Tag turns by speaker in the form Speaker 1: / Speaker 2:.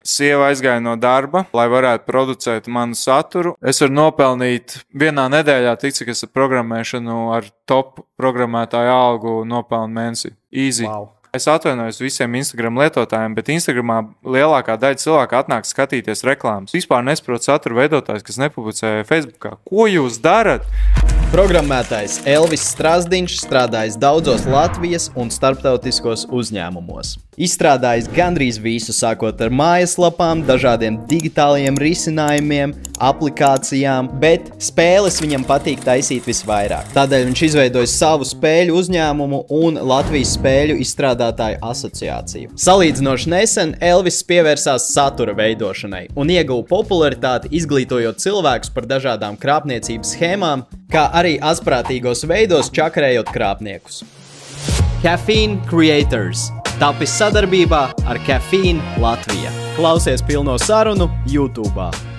Speaker 1: Sieva aizgāja no darba, lai varētu producēt manu saturu. Es varu nopelnīt vienā nedēļā tik, cik es ar programmēšanu ar top programmētāju algu nopelnu mēnesi. Easy.
Speaker 2: Wow.
Speaker 1: Es atvainojos visiem Instagram lietotājiem, bet Instagramā lielākā daļa cilvēku atnāk skatīties reklāmas. Vispār nesaprot satura veidotājs, kas nepublicē Facebookā. Ko jūs darat?
Speaker 2: Programmētājs Elvis Strasdiņš strādājis daudzos Latvijas un starptautiskos uzņēmumos. Izstrādājis gandrīz visu, sākot ar mājaslapām, dažādiem digitāliem risinājumiem, aplikācijām, bet spēles viņam patīk taisīt visvairāk. Tādēļ viņš izveidoja savu spēļu uzņēmumu un Latvijas spēļu izstrādātāju asociāciju. Salīdzinoši nesen Elvis pievērsās satura veidošanai un ieguva popularitāti, izglītojot cilvēkus par dažādām krāpniecības schēmām, kā arī asprātīgos veidos čakarējot krāpniekus. Caffeine Creators tapis sadarbībā ar Caffeine Latvija. Klausies pilno sarunu YouTube.